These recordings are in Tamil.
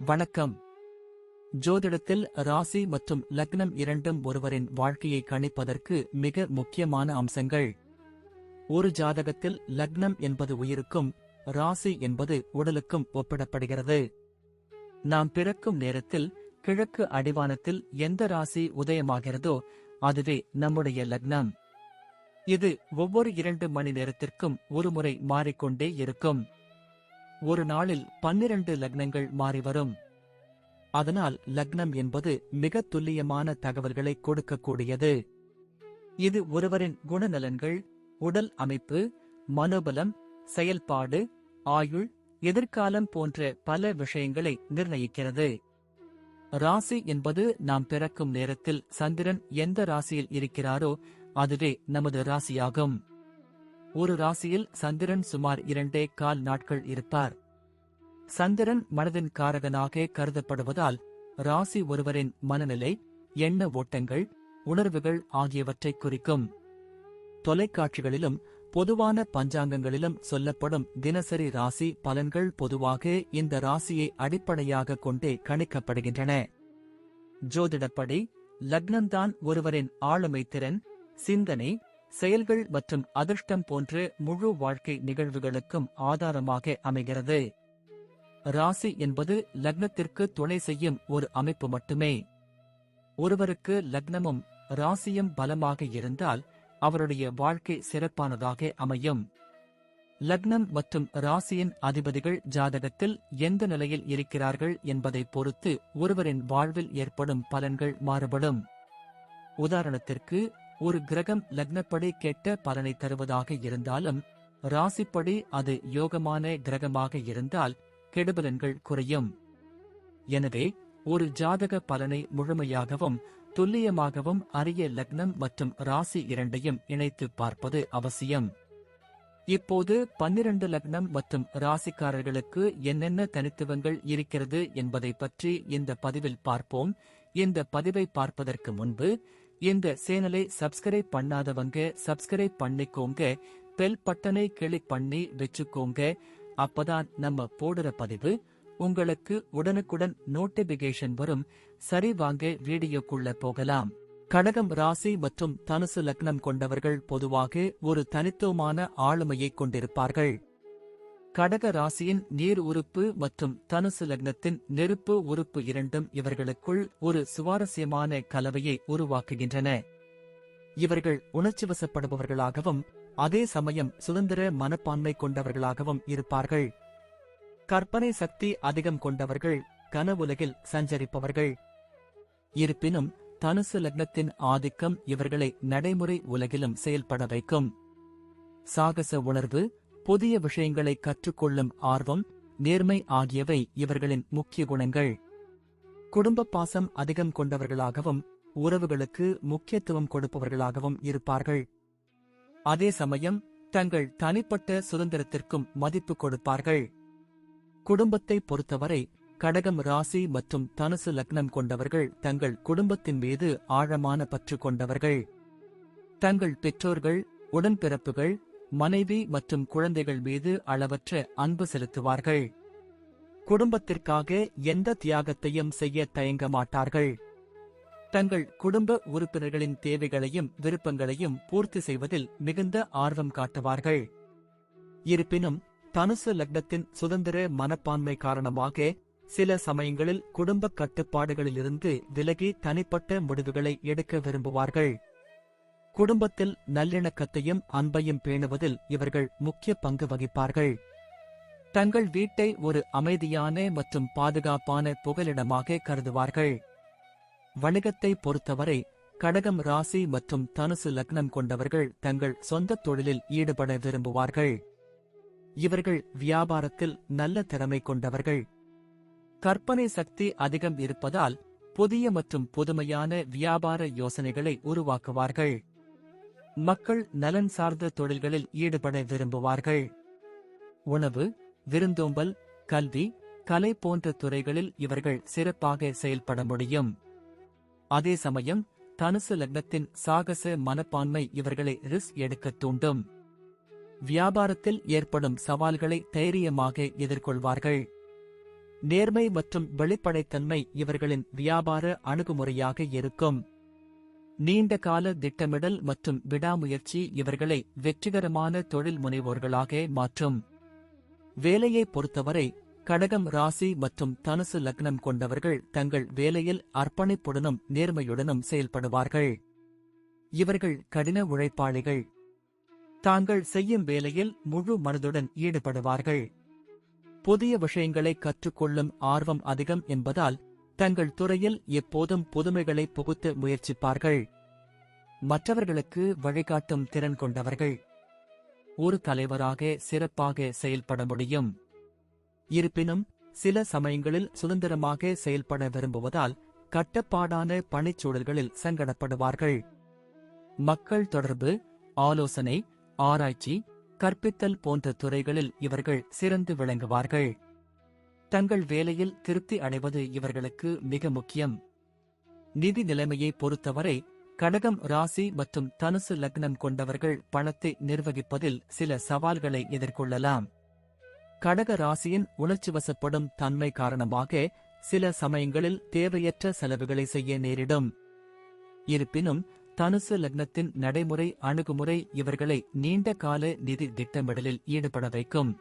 வணக்கம். ஜோதிடத்தில் ராசி மற்றும் லக்னம் இரண்டும் ஒருவரின் வாழ்க்கையை கணிப்பதற்கு மிக முக்கியமான அம்சங்கள். ஒரு ஜாதகத்தில் லக்னம் என்பது உயிருக்கும், ராசி என்பது உடலுக்கும் ஒப்பிடப்படுகிறது. நாம் பிறக்கும் நேரத்தில் கிழக்கு அடிவானத்தில் எந்த ராசி உதயமாகிறதோ அதுவே நம்முடைய லக்னம். இது ஒவ்வொரு 2 மணி நேரத்திற்கும் ஒருமுறை மாறிக்கொண்டே இருக்கும். ஒரு நாளில் 12 லக்னங்கள் மாறிவரும். அதனால் லக்னம் என்பது மிக துல்லியமான தகவல்களை கொடுக்கக்கூடியது. இது ஒருவரின் குணநலன்கள், உடல் அமைப்பு, மனோபலம், செயல்பாடு, ஆயுள், எதிர்காலம் போன்ற பல விஷயங்களை நிர்ணயிக்கிறது. ராசி என்பது நாம் பிறக்கும் நேரத்தில் சந்திரன் எந்த ராசியில் இருக்கிறாரோ அதுவே நமது ராசியாகும். ஒரு ராசியில் சந்திரன் சுமார் 2.25 நாட்கள் இருப்பார். சந்திரன் மனதின் காரகனாக கருதப்படுவதால் ராசி ஒருவரின் மனநிலை, எண்ண ஓட்டங்கள், உணர்வுகள் ஆகியவற்றை குறிக்கும். தொலைக்காட்சிகளிலும் பொதுவான பஞ்சாங்கங்களிலும் சொல்லப்படும் தினசரி ராசி பலன்கள் பொதுவாக இந்த ராசியை அடிப்படையாக கொண்டே கணிக்கப்படுகின்றன. ஜோதிடப்படி லக்னம்தான் ஒருவரின் ஆளுமை திறன், சிந்தனை, செயல்கள் மற்றும் அதிர்ஷ்டம் போன்ற முழு வாழ்க்கை நிகழ்வுகளுக்கும் ஆதாரமாக அமைகிறது. ராசி என்பது லக்னத்திற்கு துணை செய்யும் ஒரு அமைப்பு மட்டுமே. ஒருவருக்கு லக்னமும் ராசியும் பலமாக இருந்தால் அவருடைய வாழ்க்கை சிறப்பானதாக அமையும். லக்னம் மற்றும் ராசியின் அதிபதிகள் ஜாதகத்தில் எந்த நிலையில் இருக்கிறார்கள் என்பதை பொறுத்து ஒருவரின் வாழ்வில் ஏற்படும் பலன்கள் மாறுபடும். உதாரணத்திற்கு, ஒரு கிரகம் லக்னப்படி கெட்ட பலனை தருவதாக இருந்தாலும் ராசிப்படி அது யோகமான கிரகமாக இருந்தால் கெடுபலன்கள் குறையும். எனவே ஒரு ஜாதக பலனை முழுமையாகவும் துல்லியமாகவும் அறிய லக்னம் மற்றும் ராசி இரண்டையும் இணைத்து பார்ப்பது அவசியம். இப்போது 12 லக்னம் மற்றும் ராசிக்காரர்களுக்கு என்னென்ன தனித்துவங்கள் இருக்கிறது என்பதை பற்றி இந்த பதிவில் பார்ப்போம். இந்த பதிவை பார்ப்பதற்கு முன்பு இந்த சேனலை சப்ஸ்கிரைப் பண்ணாதவங்க சப்ஸ்கிரைப் பண்ணிக்கோங்க, பெல் பட்டனை கிளிக் பண்ணி வச்சுக்கோங்க. அப்பதான் நம்ம போடுற பதிவு உங்களுக்கு உடனுக்குடன் நோட்டிபிகேஷன் வரும். சரி, வாங்க வீடியோக்குள்ள போகலாம். கடகம் ராசி மற்றும் தனுசு லக்னம் கொண்டவர்கள் பொதுவாக ஒரு தனித்துவமான ஆளுமையை கொண்டிருப்பார்கள். கடக ராசியின் நீர் உறுப்பு மற்றும் தனுசு லக்னத்தின் நெருப்பு உறுப்பு இரண்டும் இவர்களுக்குள் ஒரு சுவாரஸ்யமான கலவையை உருவாக்குகின்றன. இவர்கள் உணர்ச்சிவசப்படுபவர்களாகவும் அதே சமயம் சுதந்திர மனப்பான்மை கொண்டவர்களாகவும் இருப்பார்கள். கற்பனை சக்தி அதிகம் கொண்டவர்கள், கனவுலகில் சஞ்சரிப்பவர்கள். இருப்பினும் தனுசு லக்னத்தின் ஆதிக்கம் இவர்களை நடைமுறை உலகிலும் செயல்பட வைக்கும். சாகச உணர்வு, புதிய விஷயங்களை கற்றுக்கொள்ளும் ஆர்வம், நேர்மை ஆகியவை இவர்களின் முக்கிய குணங்கள். குடும்ப பாசம் அதிகம் கொண்டவர்களாகவும் உறவுகளுக்கு முக்கியத்துவம் கொடுப்பவர்களாகவும் இருப்பார்கள். அதே சமயம் தங்கள் தனிப்பட்ட சுதந்திரத்திற்கும் மதிப்பு கொடுப்பார்கள். குடும்பத்தை பொறுத்தவரை கடகம் ராசி மற்றும் தனுசு லக்னம் கொண்டவர்கள் தங்கள் குடும்பத்தின் மீது ஆழமான பற்று கொண்டவர்கள். தங்கள் பெற்றோர்கள், உடன்பிறப்புகள், மனைவி மற்றும் குழந்தைகள் மீது அளவற்ற அன்பு செலுத்துவார்கள். குடும்பத்திற்காக எந்த தியாகத்தையும் செய்ய தயங்க மாட்டார்கள். தங்கள் குடும்ப உறுப்பினர்களின் தேவைகளையும் விருப்பங்களையும் பூர்த்தி செய்வதில் மிகுந்த ஆர்வம் காட்டுவார்கள். இருப்பினும் தனுசு லக்னத்தின் சுதந்திர மனப்பான்மை காரணமாக சில சமயங்களில் குடும்ப கட்டுப்பாடுகளிலிருந்து விலகி தனிப்பட்ட முடிவுகளை எடுக்க விரும்புவார்கள். குடும்பத்தில் நல்லிணக்கத்தையும் அன்பையும் பேணுவதில் இவர்கள் முக்கிய பங்கு வகிப்பார்கள். தங்கள் வீட்டை ஒரு அமைதியான மற்றும் பாதுகாப்பான புகலிடமாக கருதுவார்கள். வணிகத்தை பொறுத்தவரை கடகம் ராசி மற்றும் தனுசு லக்னம் கொண்டவர்கள் தங்கள் சொந்த தொழிலில் ஈடுபட விரும்புவார்கள். இவர்கள் வியாபாரத்தில் நல்ல திறமை கொண்டவர்கள். கற்பனை சக்தி அதிகம் இருப்பதால் புதிய மற்றும் புதுமையான வியாபார யோசனைகளை உருவாக்குவார்கள். மக்கள் நலன் சார்ந்த தொழில்களில் ஈடுபட விரும்புவார்கள். உணவு, விருந்தோம்பல், கல்வி, கலை போன்ற துறைகளில் இவர்கள் சிறப்பாக செயல்பட முடியும். அதே சமயம் தனுசு லக்னத்தின் சாகச மனப்பான்மை இவர்களை ரிஸ்க் எடுக்க தூண்டும். வியாபாரத்தில் ஏற்படும் சவால்களை தைரியமாக எதிர்கொள்வார்கள். நேர்மை மற்றும் வெளிப்படைத்தன்மை இவர்களின் வியாபார அணுகுமுறையாக இருக்கும். நீண்ட கால திட்டமிடல் மற்றும் விடாமுயற்சி இவர்களை வெற்றிகரமான தொழில் முனைவோர்களாக மாற்றும். வேலையை பொறுத்தவரை கடகம் ராசி மற்றும் தனுசு லக்னம் கொண்டவர்கள் தங்கள் வேலையில் அர்ப்பணிப்புடனும் நேர்மையுடனும் செயல்படுவார்கள். இவர்கள் கடின உழைப்பாளிகள். தாங்கள் செய்யும் வேலையில் முழு மனதுடன் ஈடுபடுவார்கள். புதிய விஷயங்களை கற்றுக்கொள்ளும் ஆர்வம் அதிகம் என்பதால் தங்கள் துறையில் எப்போதும் புதுமைகளை புகுத்த முயற்சிப்பார்கள். மற்றவர்களுக்கு வழிகாட்டும் திறன் கொண்டவர்கள். ஒரு தலைவராக சிறப்பாக செயல்பட முடியும். இருப்பினும் சில சமயங்களில் சுதந்திரமாக செயல்பட விரும்புவதால் கட்டுப்பாடான பணிச்சூழல்களில் சங்கடப்படுவார்கள். மக்கள் தொடர்பு, ஆலோசனை, ஆராய்ச்சி, கற்பித்தல் போன்ற துறைகளில் இவர்கள் சிறந்து விளங்குவார்கள். தங்கள் வேலையில் திருப்தி அடைவது இவர்களுக்கு மிக முக்கியம். நிதி நிலைமையை பொறுத்தவரை கடகம் ராசி மற்றும் தனுசு லக்னம் கொண்டவர்கள் பணத்தை நிர்வகிப்பதில் சில சவால்களை எதிர்கொள்ளலாம். கடக ராசியின் உணர்ச்சிவசப்படும் தன்மை காரணமாக சில சமயங்களில் தேவையற்ற செலவுகளை செய்ய நேரிடும். இருப்பினும் தனுசு லக்னத்தின் நடைமுறை அணுகுமுறை இவர்களை நீண்ட கால நிதி திட்டமிடலில் ஈடுபட வைக்கும்.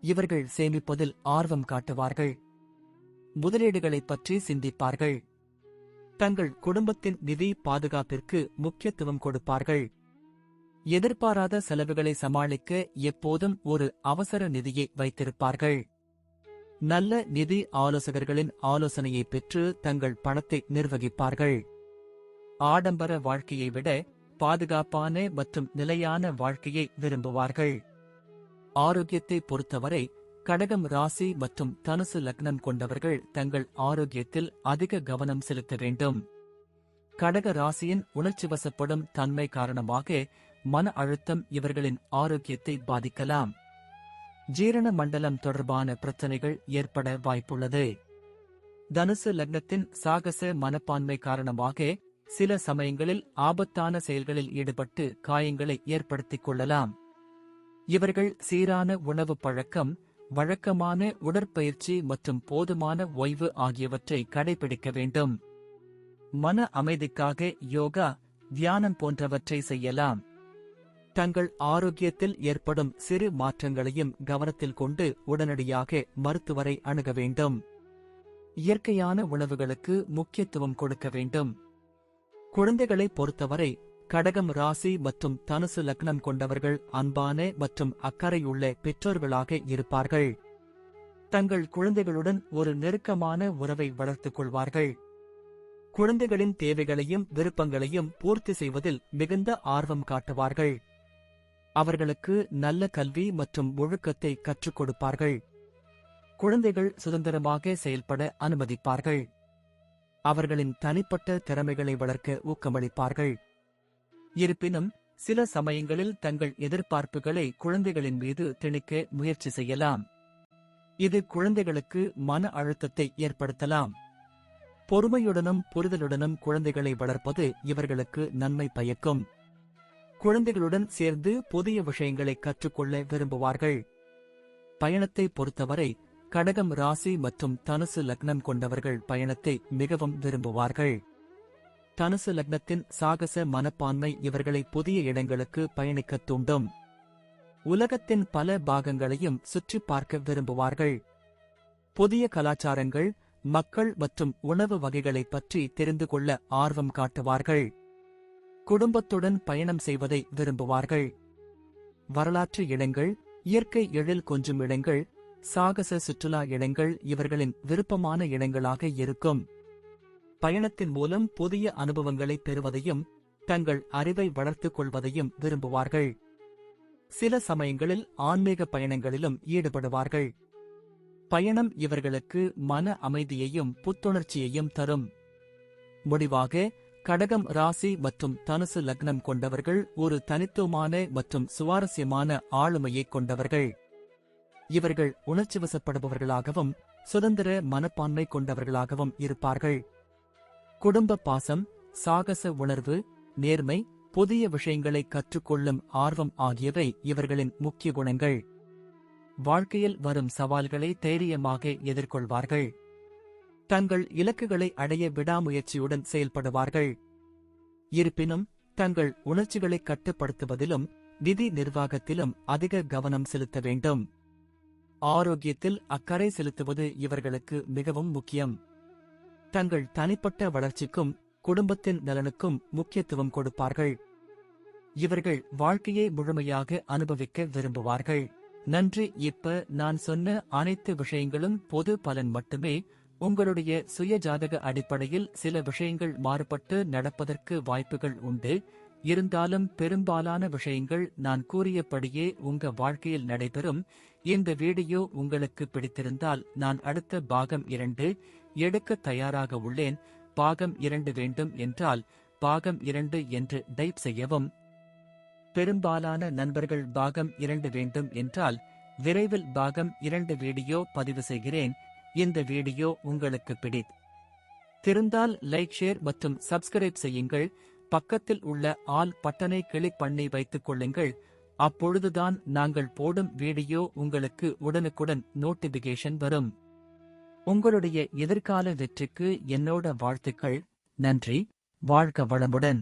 இவர்கள் சேமிப்பதில் ஆர்வம் காட்டுவார்கள். முதலீடுகளைப் பற்றி சிந்திப்பார்கள். தங்கள் குடும்பத்தின் நிதி பாதுகாப்பிற்கு முக்கியத்துவம் கொடுப்பார்கள். எதிர்பாராத செலவுகளை சமாளிக்க எப்போதும் ஒரு அவசர நிதியை வைத்திருப்பார்கள். நல்ல நிதி ஆலோசகர்களின் ஆலோசனையை பெற்று தங்கள் பணத்தை நிர்வகிப்பார்கள். ஆடம்பர வாழ்க்கையை விட பாதுகாப்பான மற்றும் நிலையான வாழ்க்கையை விரும்புவார்கள். ஆரோக்கியத்தை பொறுத்தவரை கடகம் ராசி மற்றும் தனுசு லக்னம் கொண்டவர்கள் தங்கள் ஆரோக்கியத்தில் அதிக கவனம் செலுத்த வேண்டும். கடக ராசியின் உணர்ச்சிவசப்படும் தன்மை காரணமாக மன அழுத்தம் இவர்களின் ஆரோக்கியத்தை பாதிக்கலாம். ஜீரண மண்டலம் தொடர்பான பிரச்சனைகள் ஏற்பட வாய்ப்புள்ளது. தனுசு லக்னத்தின் சாகச மனப்பான்மை காரணமாக சில சமயங்களில் ஆபத்தான செயல்களில் ஈடுபட்டு காயங்களை ஏற்படுத்திக் கொள்ளலாம். இவர்கள் சீரான உணவு பழக்கம், வழக்கமான உடற்பயிற்சி மற்றும் போதுமான ஓய்வு ஆகியவற்றை கடைபிடிக்க வேண்டும். மன அமைதிக்காக யோகா, தியானம் போன்றவற்றை செய்யலாம். தங்கள் ஆரோக்கியத்தில் ஏற்படும் சிறு மாற்றங்களையும் கவனத்தில் கொண்டு உடனடியாக மருத்துவரை அணுக வேண்டும். இயற்கையான உணவுகளுக்கு முக்கியத்துவம் கொடுக்க வேண்டும். குழந்தைகளை பொறுத்தவரை கடகம் ராசி மற்றும் தனுசு லக்னம் கொண்டவர்கள் அன்பான மற்றும் அக்கறையுள்ள பெற்றோர்களாக இருப்பார்கள். தங்கள் குழந்தைகளுடன் ஒரு நெருக்கமான உறவை வளர்த்துக் கொள்வார்கள். குழந்தைகளின் தேவைகளையும் விருப்பங்களையும் பூர்த்தி செய்வதில் மிகுந்த ஆர்வம் காட்டுவார்கள். அவர்களுக்கு நல்ல கல்வி மற்றும் ஒழுக்கத்தை கற்றுக் கொடுப்பார்கள். குழந்தைகள் சுதந்திரமாக செயல்பட அனுமதிப்பார்கள். அவர்களின் தனிப்பட்ட திறமைகளை வளர்க்க ஊக்கமளிப்பார்கள். இருப்பினும் சில சமயங்களில் தங்கள் எதிர்பார்ப்புகளை குழந்தைகளின் மீது திணிக்க முயற்சி செய்யலாம். இது குழந்தைகளுக்கு மன அழுத்தத்தை ஏற்படுத்தலாம். பொறுமையுடனும் புரிதலுடனும் குழந்தைகளை வளர்ப்பது இவர்களுக்கு நன்மை பயக்கும். குழந்தைகளுடன் சேர்ந்து புதிய விஷயங்களை கற்றுக்கொள்ள விரும்புவார்கள். பயணத்தை பொறுத்தவரை கடகம் ராசி மற்றும் தனுசு லக்னம் கொண்டவர்கள் பயணத்தை மிகவும் விரும்புவார்கள். தனுசு லக்னத்தின் சாகச மனப்பான்மை இவர்களை புதிய இடங்களுக்கு பயணிக்கத் தூண்டும். உலகத்தின் பல பாகங்களையும் சுற்றி பார்க்க விரும்புவார்கள். புதிய கலாச்சாரங்கள், மக்கள் மற்றும் உணவு வகைகளைப் பற்றி தெரிந்து கொள்ள ஆர்வம் காட்டுவார்கள். குடும்பத்துடன் பயணம் செய்வதை விரும்புவார்கள். வரலாற்று இடங்கள், இயற்கை எழில் கொஞ்சும் இடங்கள், சாகச சுற்றுலா இடங்கள் இவர்களின் விருப்பமான இடங்களாக இருக்கும். பயணத்தின் மூலம் புதிய அனுபவங்களை பெறுவதையும் தங்கள் அறிவை வளர்த்துக் கொள்வதையும் விரும்புவார்கள். சில சமயங்களில் ஆன்மீக பயணங்களிலும் ஈடுபடுவார்கள். பயணம் இவர்களுக்கு மன அமைதியையும் புத்துணர்ச்சியையும் தரும். முடிவாக கடகம் ராசி மற்றும் தனுசு லக்னம் கொண்டவர்கள் ஒரு தனித்துவமான மற்றும் சுவாரஸ்யமான ஆளுமையை கொண்டவர்கள். இவர்கள் உணர்ச்சிவசப்படுபவர்களாகவும் சுதந்திர மனப்பான்மை கொண்டவர்களாகவும் இருப்பார்கள். குடும்ப பாசம், சாகச உணர்வு, நேர்மை, புதிய விஷயங்களை கற்றுக்கொள்ளும் ஆர்வம் ஆகியவை இவர்களின் முக்கிய குணங்கள். வாழ்க்கையில் வரும் சவால்களை தைரியமாக எதிர்கொள்வார்கள். தங்கள் இலக்குகளை அடைய விடாமுயற்சியுடன் செயல்படுவார்கள். இருப்பினும் தங்கள் உணர்ச்சிகளை கட்டுப்படுத்துவதிலும் நிதி நிர்வாகத்திலும் அதிக கவனம் செலுத்த வேண்டும். ஆரோக்கியத்தில் அக்கறை செலுத்துவது இவர்களுக்கு மிகவும் முக்கியம். தங்கள் தனிப்பட்ட வளர்ச்சிக்கும் குடும்பத்தின் நலனுக்கும் முக்கியத்துவம் கொடுப்பார்கள். இவர்கள் வாழ்க்கையை முழுமையாக அனுபவிக்க விரும்புவார்கள். நன்றி. இப்ப நான் சொன்ன அனைத்து விஷயங்களும் பொது பலன் மட்டுமே. உங்களுடைய சுய ஜாதக அடிப்படையில் சில விஷயங்கள் மாறுபட்டு நடப்பதற்கு வாய்ப்புகள் உண்டு. இருந்தாலும் பெரும்பாலான விஷயங்கள் நான் கூறியபடியே உங்க வாழ்க்கையில் நடைபெறும். இந்த வீடியோ உங்களுக்கு பிடித்திருந்தால் நான் அடுத்த பாகம் 2 எடுக்க தயாராக உள்ளேன். பாகம் 2 வேண்டும் என்றால் பாகம் 2 என்று டைப் செய்யவும். பெரும்பாலான நண்பர்கள் பாகம் 2 வேண்டும் என்றால் விரைவில் பாகம் 2 வீடியோ பதிவு செய்கிறேன். இந்த வீடியோ உங்களுக்கு பிடித்திருந்தால் லைக், ஷேர் மற்றும் சப்ஸ்கிரைப் செய்யுங்கள். பக்கத்தில் உள்ள ஆல் பட்டனை கிளிக் பண்ணி வைத்துக் கொள்ளுங்கள். அப்பொழுதுதான் நாங்கள் போடும் வீடியோ உங்களுக்கு உடனுக்குடன் நோட்டிபிகேஷன் வரும். உங்களுடைய எதிர்கால வெற்றிக்கு என்னோட வாழ்த்துக்கள். நன்றி. வாழ்க வளமுடன்.